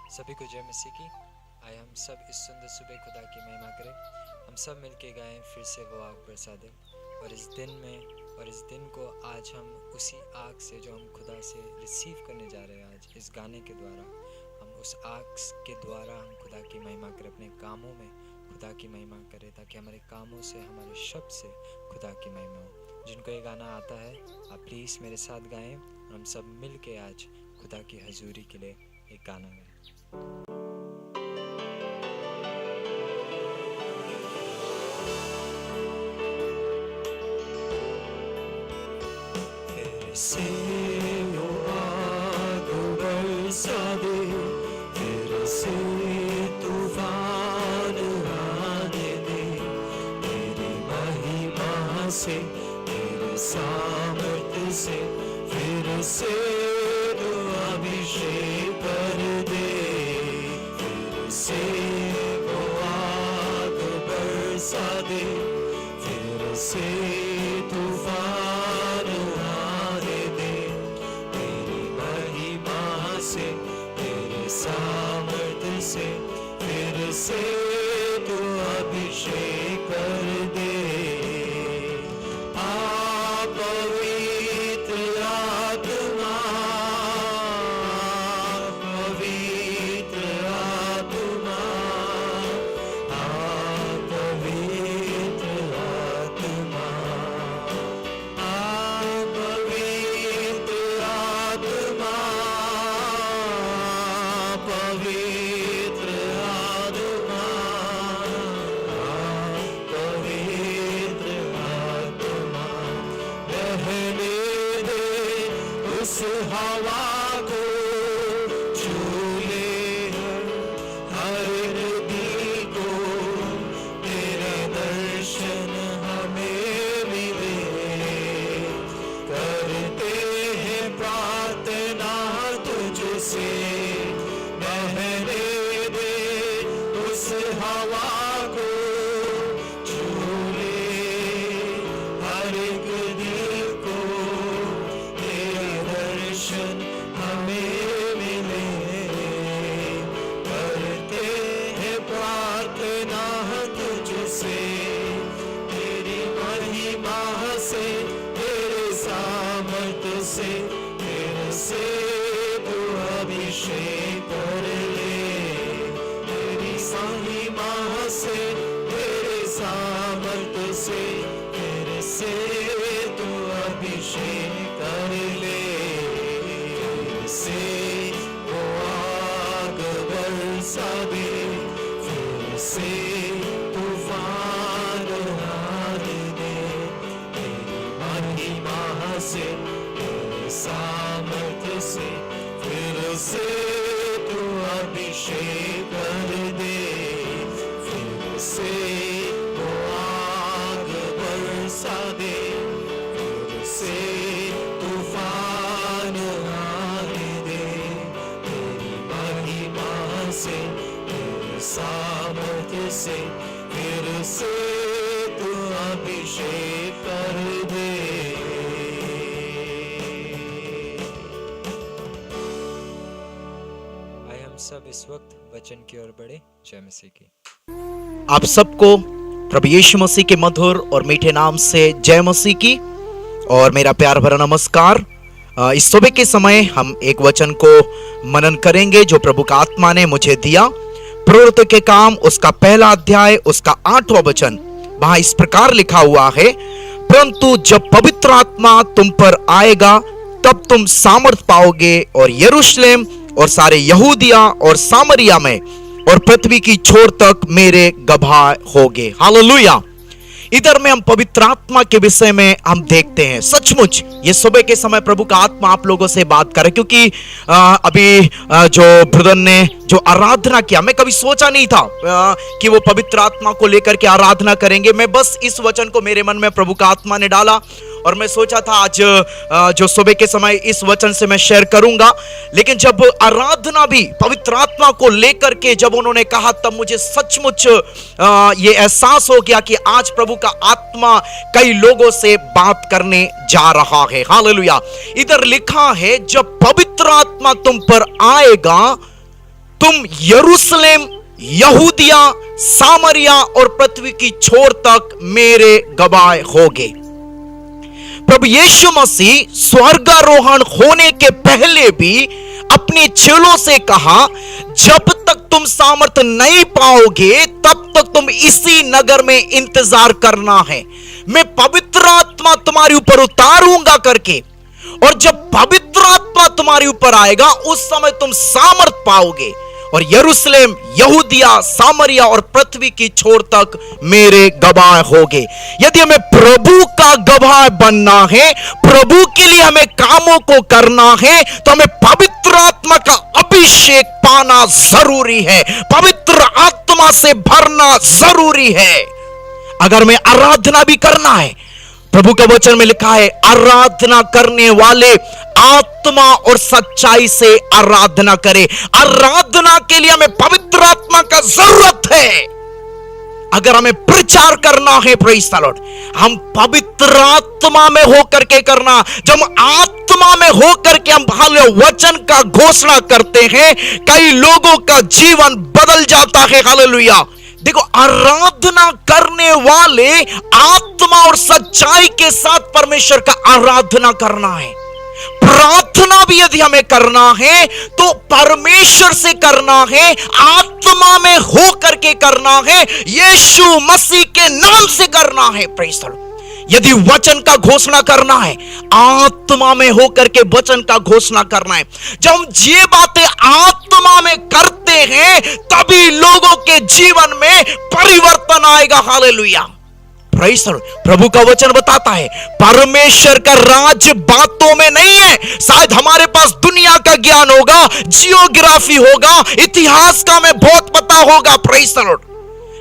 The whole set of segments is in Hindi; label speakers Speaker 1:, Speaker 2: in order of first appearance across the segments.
Speaker 1: सभी को जय मसीह की। आए हम सब इस सुंदर सुबह खुदा की महिमा करें। हम सब मिलके गाएं फिर से वो आग बरसा दे। और इस दिन को आज हम उसी आग से जो हम खुदा से रिसीव करने जा रहे हैं, आज इस गाने के द्वारा हम उस आग के द्वारा हम खुदा की महिमा करें, अपने कामों में खुदा की महिमा करें, ताकि हमारे कामों से, हमारे शब्द से खुदा की महिमा हो। जिनको ये गाना आता है आप प्लीज़ मेरे साथ गाएं और हम सब मिल के आज खुदा की हजूरी के लिए एक गाना गाएं। फिर से वो आग बरसा दे, फिर से तूफान आने दे, तेरी महिमा से, तेरे सामर्थ्य से, फिर से तू अभिषेक कर दे। फिर से वो आग बरसा दे, फिर से तूफान आने दे, तेरी महिमा से, तेरे सामर्थ्य से, फिर से तू अभिषेक कर दे। पवित्र आत्मा, पवित्र आत्मा, पवित्र आत्मा, पवित्र आत्मा, पवित्र आत्मा, पवित्र आत्मा, रहने दे उस हवा को, झूले हर दिल को, तेरे दर्शन हमें मिले, करते हैं प्रार्थना तुझसे, रहने दे उस हवा को, झूले हर एक दिल को, तेरे दर्शन हमें मिले, करते हैं प्रार्थना तुझसे, तेरी महिमा से, तेरे सामर्थ्य से, तेरे से तू अभिषेक कर ले, तेरी महिमा से, तेरे सामर्थ्य से, तेरे से तू अभिषेक कर ले। फिर से वो आग बरसा दे, फिर से तूफान आने दे, तेरी महिमा से, तेरे सामर्थ्य से, फिर से तू अभिषेक कर दे। फिर से वो आग बरसा दे, फिर से तूफान आने दे, तेरी महिमा से, तेरे सामर्थ्य से, फिर से तू अभिषेक कर दे। आए हम सब इस वक्त वचन की ओर बढ़े। जय मसीह की।
Speaker 2: आप सबको प्रभु यीशु मसीह के मधुर और मीठे नाम से जय मसीह की और मेरा प्यार भरा नमस्कार। इस सुबह के समय हम एक वचन को मनन करेंगे जो प्रभु का आत्मा ने मुझे दिया। प्रवृत्ति के काम उसका पहला अध्याय उसका 8वां वचन, वहां इस प्रकार लिखा हुआ है, परंतु जब पवित्र आत्मा तुम पर आएगा तब तुम सामर्थ पाओगे और यरूशलेम और सारे यहूदिया और सामरिया में और पृथ्वी की छोर तक मेरे गवाह होगे। हालेलुया। इधर में हम पवित्र आत्मा के विषय में हम देखते हैं। सचमुच ये सुबह के समय प्रभु का आत्मा आप लोगों से बात करे, क्योंकि अभी जो ब्रदर ने जो आराधना किया, मैं कभी सोचा नहीं था कि वो पवित्र आत्मा को लेकर के आराधना करेंगे। मैं बस इस वचन को मेरे मन में प्रभु का आत्मा ने डाला और मैं सोचा था आज जो सुबह के समय इस वचन से मैं शेयर करूंगा। लेकिन जब आराधना भी पवित्र आत्मा को लेकर के जब उन्होंने कहा, तब मुझे सचमुच ये एहसास हो गया कि आज प्रभु का आत्मा कई लोगों से बात करने जा रहा है। हालेलुया। इधर लिखा है, जब पवित्र आत्मा तुम पर आएगा तुम यरूशलेम, यहूदिया, सामरिया और पृथ्वी की छोर तक मेरे गवाह होगे। प्रभु यीशु मसीह स्वर्गारोहण होने के पहले भी अपने चेलों से कहा, जब तक तुम सामर्थ नहीं पाओगे तब तक तुम इसी नगर में इंतजार करना है। मैं पवित्र आत्मा तुम्हारे ऊपर उतारूंगा करके, और जब पवित्र आत्मा तुम्हारे ऊपर आएगा उस समय तुम सामर्थ पाओगे और यरूशलेम, यहूदिया, सामरिया और पृथ्वी की छोर तक मेरे गवाह होगे। यदि हमें प्रभु का गवाह बनना है, प्रभु के लिए हमें कामों को करना है, तो हमें पवित्र आत्मा का अभिषेक पाना जरूरी है, पवित्र आत्मा से भरना जरूरी है। अगर हमें आराधना भी करना है, प्रभु के वचन में लिखा है, आराधना करने वाले आत्मा और सच्चाई से आराधना करें। आराधना के लिए हमें पवित्र आत्मा का जरूरत है। अगर हमें प्रचार करना है, प्रेज़ द लॉर्ड, हम पवित्र आत्मा में होकर के करना। जब हम आत्मा में होकर के हम वचन का घोषणा करते हैं, कई लोगों का जीवन बदल जाता है। हालेलुया। देखो, आराधना करने वाले आत्मा और सच्चाई के साथ परमेश्वर का आराधना करना है। प्रार्थना भी यदि हमें करना है तो परमेश्वर से करना है, आत्मा में हो करके करना है, यीशु मसीह के नाम से करना है। Praise the Lord. यदि वचन का घोषणा करना है, आत्मा में होकर के वचन का घोषणा करना है। जब हम ये बातें आत्मा में करते हैं तभी लोगों के जीवन में परिवर्तन आएगा। हालेलुया। Praise the lord. प्रभु का वचन बताता है, परमेश्वर का राज बातों में नहीं है। शायद हमारे पास दुनिया का ज्ञान होगा, जियोग्राफी होगा, इतिहास का हमें बहुत पता होगा। Praise the Lord.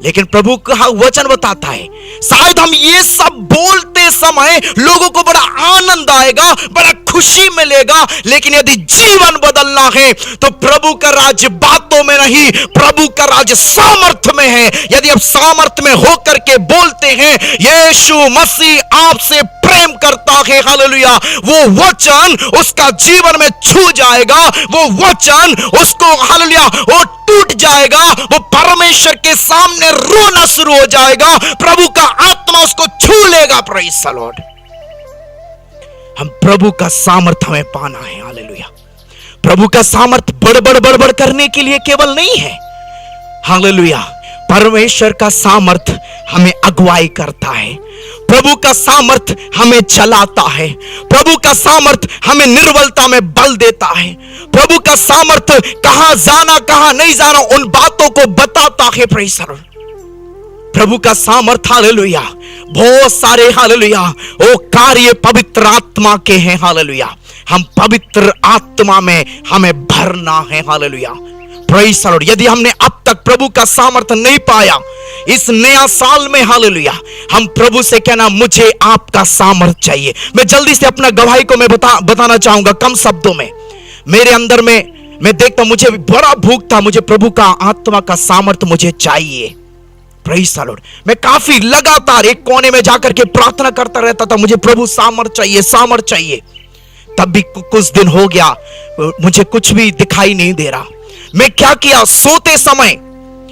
Speaker 2: लेकिन प्रभु का वचन बताता है, शायद हम ये सब बोलते समय लोगों को बड़ा आनंद आएगा, बड़ा खुशी मिलेगा, लेकिन यदि जीवन बदलना है तो प्रभु का राज बातों में नहीं, प्रभु का राज सामर्थ्य में है। यदि आप सामर्थ्य में होकर के बोलते हैं, यीशु मसीह आपसे प्रेम करता है, हालेलुया, वो वचन उसका जीवन में छू जाएगा, वो वचन उसको, हालेलुया, वो टूट जाएगा, वो परमेश्वर के सामने रोना शुरू हो जाएगा, प्रभु का आत्मा उसको छू लेगा। Praise the Lord. हम प्रभु का सामर्थ हमें पाना है। हालेलुया। प्रभु का सामर्थ बड़बड़ करने के लिए केवल नहीं है। हालेलुया। परमेश्वर का सामर्थ हमें अगुवाई करता है, प्रभु का सामर्थ हमें चलाता है, प्रभु का सामर्थ हमें निर्बलता में बल देता है, प्रभु का सामर्थ कहां जाना कहां नहीं जाना उन बातों को बताता है। Praise the lord. प्रभु का सामर्थ, हालेलुया, बहुत सारे, हालेलुया, वो कार्य पवित्र आत्मा के हैं। हालेलुया। हम पवित्र आत्मा में हमें भरना है। हालेलुया। Praise the Lord. यदि हमने अब तक प्रभु का सामर्थ नहीं पाया, इस नया साल में, हालेलुया, हम प्रभु से कहना, मुझे आपका सामर्थ चाहिए। मैं जल्दी से अपना गवाही को मैं बताना चाहूंगा कम शब्दों में। मेरे अंदर में मैं देखता, मुझे बड़ा भूख था, मुझे प्रभु का आत्मा का सामर्थ मुझे चाहिए। Praise the Lord. मैं काफी लगातार एक कोने में जाकर के प्रार्थना करता रहता था, मुझे प्रभु सामर्थ चाहिए, सामर्थ चाहिए। तब भी कुछ दिन हो गया, मुझे कुछ भी दिखाई नहीं दे रहा। मैं क्या किया, सोते समय,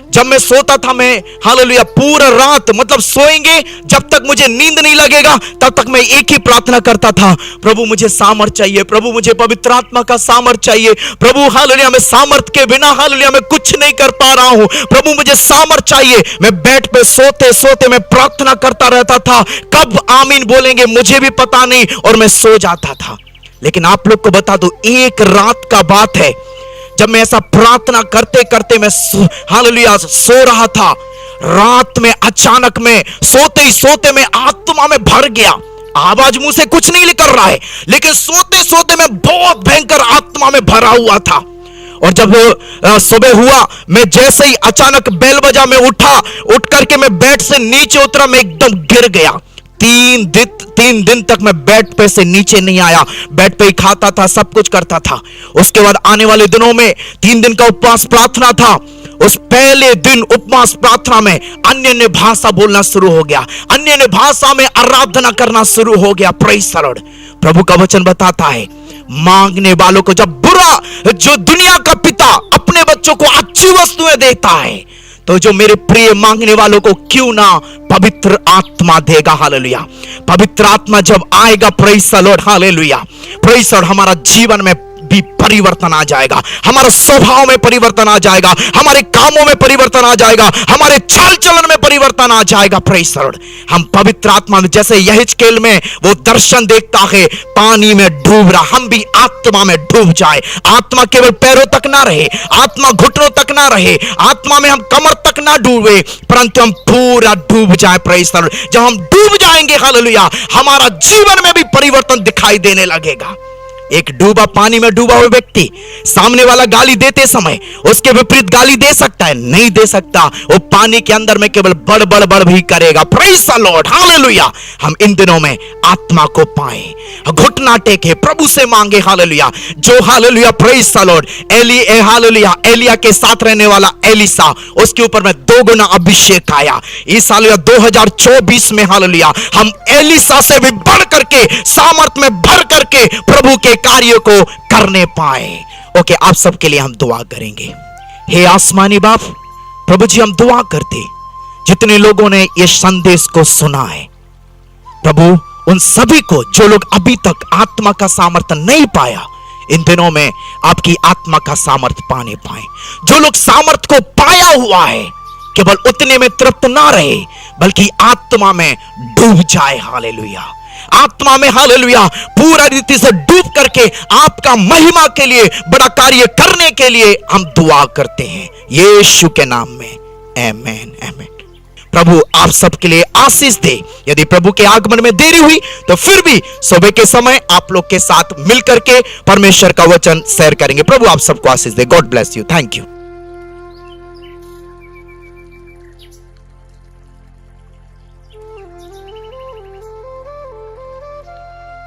Speaker 2: जब मैं सोता था, मैं, हालेलुया, पूरा रात, मतलब सोएंगे जब तक मुझे नींद नहीं लगेगा तब तक मैं एक ही प्रार्थना करता था, प्रभु मुझे सामर्थ चाहिए, प्रभु मुझे पवित्र आत्मा का सामर्थ चाहिए, प्रभु, हालेलुया, मैं सामर्थ के बिना, हालेलुया, मैं कुछ नहीं कर पा रहा हूं, प्रभु मुझे सामर्थ चाहिए। मैं बेड पे सोते सोते मैं प्रार्थना करता रहता था, कब आमीन बोलेंगे मुझे भी पता नहीं, और मैं सो जाता था। लेकिन आप लोग को बता दूं, एक रात का बात है, जब मैं ऐसा प्रार्थना करते करते मैं, हालेलुया, सो रहा था, रात में अचानक में सोते ही सोते मैं आत्मा में भर गया। आवाज मुंह से कुछ नहीं निकल रहा है, लेकिन सोते सोते मैं बहुत भयंकर आत्मा में भरा हुआ था। और जब सुबह हुआ, मैं जैसे ही अचानक बेल बजा, मैं उठ करके मैं बेड से नीचे उतरा, मैं एकदम गिर गया। 3 दिन तक मैं बेड पे से नीचे नहीं आया, बेड पे ही खाता था, सब कुछ करता था। उसके बाद आने वाले दिनों में 3 दिन का उपवास प्रार्थना था। उस पहले दिन उपवास प्रार्थना में अन्य भाषा बोलना शुरू हो गया, अन्य भाषा में आराधना करना शुरू हो गया। Praise the lord. प्रभु का वचन बताता है, मांगने वालों को, जब बुरा जो दुनिया का पिता अपने बच्चों को अच्छी वस्तुएं देता है, तो जो मेरे प्रिय मांगने वालों को क्यों ना पवित्र आत्मा देगा। हालेलुया। पवित्र आत्मा जब आएगा, praise the Lord, hallelujah, praise the Lord, हमारा जीवन में भी परिवर्तन आ जाएगा, हमारे स्वभाव में परिवर्तन आ जाएगा, हमारे कामों में परिवर्तन आ जाएगा, हमारे चाल चलन में परिवर्तन आ जाएगा। Praise the Lord. हम पवित्र आत्मा में, जैसे यहेजकेल में वो दर्शन देखता है पानी में डूब रहा, हम भी आत्मा में डूब जाए। आत्मा केवल पैरों तक ना रहे, आत्मा घुटनों तक ना रहे, आत्मा में हम कमर तक ना डूबे, परंतु हम पूरा डूब जाए। Praise the Lord. जब हम डूब जाएंगे, हालेलुया, हमारा जीवन में भी परिवर्तन दिखाई देने लगेगा। एक डूबा, पानी में डूबा हुआ व्यक्ति सामने वाला गाली देते समय उसके विपरीत गाली दे सकता है? नहीं दे सकता। वो पानी के अंदर में केवल बड़ बड़ बड़ भी करेगा। Praise the Lord, hallelujah. हम इन दिनों में आत्मा को पाए, घुटना टेके, प्रभु से मांगे। हालेलुया। जो, hallelujah, praise the Lord, hallelujah, एलिया के साथ रहने वाला एलिसा, उसके ऊपर में 2 गुना अभिषेक आया। इस हालेलुया 2024 में, हालेलुया, हम एलिसा से भी बढ़ करके, सामर्थ में भर करके प्रभु के कार्य को करने पाए। ओके, आप सबके लिए हम दुआ करेंगे। हे आसमानी बाप, प्रभु जी, हम दुआ करते जितने लोगों ने ये संदेश को सुना है, प्रभु उन सभी को, जो लोग अभी तक आत्मा का सामर्थ्य नहीं पाया, इन दिनों में आपकी आत्मा का सामर्थ्य पाने पाए। जो लोग सामर्थ्य को पाया हुआ है, केवल उतने में तृप्त ना रहे, बल्कि आत्मा में डूब जाए। हालेलुया। आत्मा में, हालेलुया, पूरा रीति से डूब करके आपका महिमा के लिए, बड़ा कार्य करने के लिए हम दुआ करते हैं यीशु के नाम में। आमीन, आमीन। प्रभु आप सबके लिए आशीष दे। यदि प्रभु के आगमन में देरी हुई तो फिर भी सुबह के समय आप लोग के साथ मिलकर के परमेश्वर का वचन शेयर करेंगे। प्रभु आप सबको आशीष दे। God bless you. Thank you.